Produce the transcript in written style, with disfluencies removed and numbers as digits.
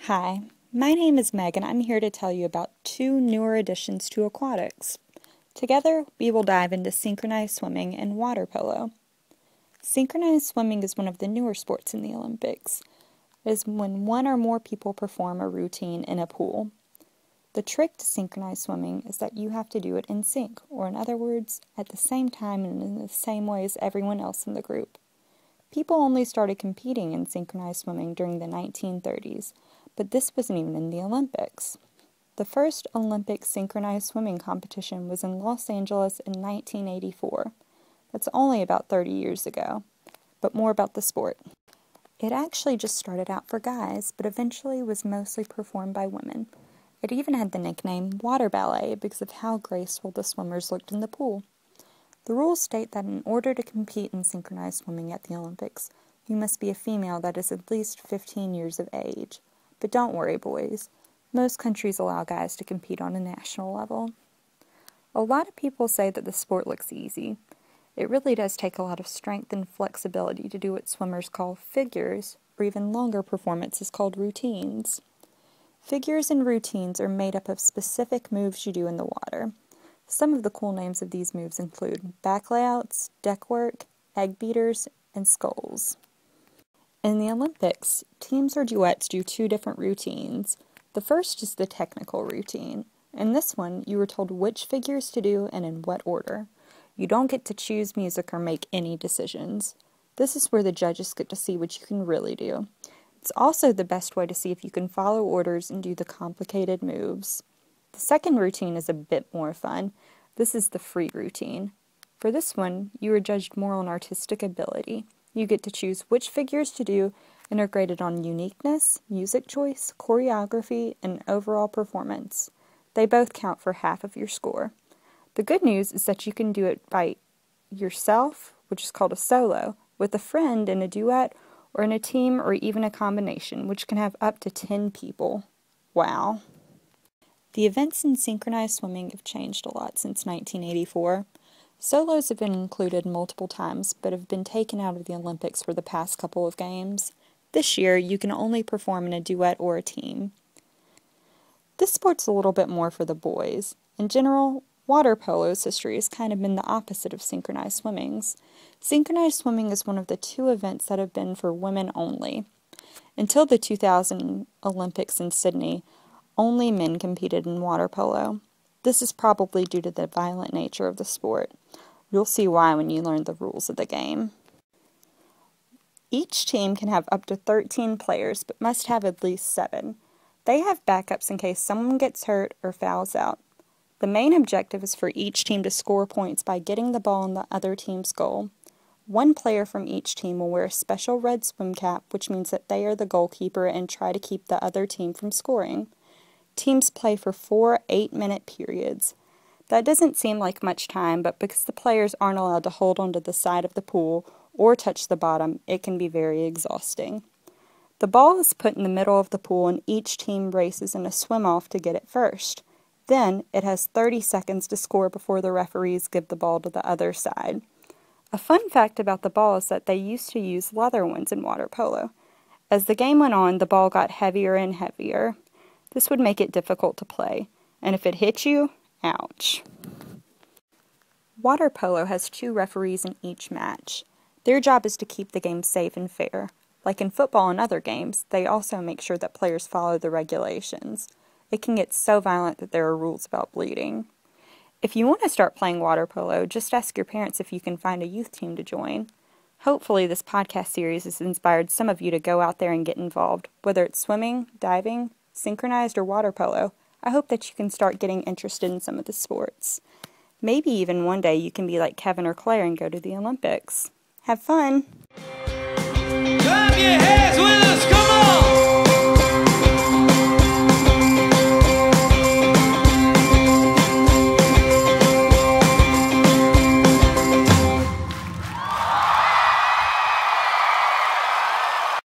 Hi, my name is Meg and I'm here to tell you about two newer additions to aquatics. Together, we will dive into synchronized swimming and water polo. Synchronized swimming is one of the newer sports in the Olympics. It is when one or more people perform a routine in a pool. The trick to synchronized swimming is that you have to do it in sync, or in other words, at the same time and in the same way as everyone else in the group. People only started competing in synchronized swimming during the 1930s, but this wasn't even in the Olympics. The first Olympic synchronized swimming competition was in Los Angeles in 1984. That's only about 30 years ago. But more about the sport. It actually just started out for guys, but eventually was mostly performed by women. It even had the nickname water ballet because of how graceful the swimmers looked in the pool. The rules state that in order to compete in synchronized swimming at the Olympics, you must be a female that is at least 15 years of age. But don't worry, boys. Most countries allow guys to compete on a national level. A lot of people say that the sport looks easy. It really does take a lot of strength and flexibility to do what swimmers call figures, or even longer performances called routines. Figures and routines are made up of specific moves you do in the water. Some of the cool names of these moves include back layouts, deck work, egg beaters, and sculls. In the Olympics, teams or duets do two different routines. The first is the technical routine. In this one, you are told which figures to do and in what order. You don't get to choose music or make any decisions. This is where the judges get to see what you can really do. It's also the best way to see if you can follow orders and do the complicated moves. The second routine is a bit more fun. This is the free routine. For this one, you are judged more on artistic ability. You get to choose which figures to do and are graded on uniqueness, music choice, choreography, and overall performance. They both count for half of your score. The good news is that you can do it by yourself, which is called a solo, with a friend in a duet, or in a team, or even a combination, which can have up to 10 people. Wow. The events in synchronized swimming have changed a lot since 1984. Solos have been included multiple times, but have been taken out of the Olympics for the past couple of games. This year, you can only perform in a duet or a team. This sport's a little bit more for the boys. In general, water polo's history has kind of been the opposite of synchronized swimming's. Synchronized swimming is one of the two events that have been for women only. Until the 2000 Olympics in Sydney, only men competed in water polo. This is probably due to the violent nature of the sport. You'll see why when you learn the rules of the game. Each team can have up to 13 players, but must have at least 7. They have backups in case someone gets hurt or fouls out. The main objective is for each team to score points by getting the ball in the other team's goal. One player from each team will wear a special red swim cap, which means that they are the goalkeeper and try to keep the other team from scoring. Teams play for 4 8-minute periods. That doesn't seem like much time, but because the players aren't allowed to hold onto the side of the pool or touch the bottom, it can be very exhausting. The ball is put in the middle of the pool and each team races in a swim-off to get it first. Then, it has 30 seconds to score before the referees give the ball to the other side. A fun fact about the ball is that they used to use leather ones in water polo. As the game went on, the ball got heavier and heavier. This would make it difficult to play, and if it hit you, ouch. Water polo has 2 referees in each match. Their job is to keep the game safe and fair. Like in football and other games, they also make sure that players follow the regulations. It can get so violent that there are rules about bleeding. If you want to start playing water polo, just ask your parents if you can find a youth team to join. Hopefully this podcast series has inspired some of you to go out there and get involved, whether it's swimming, diving, synchronized, or water polo. I hope that you can start getting interested in some of the sports. Maybe even one day you can be like Kevin or Claire and go to the Olympics. Have fun! Clap your hands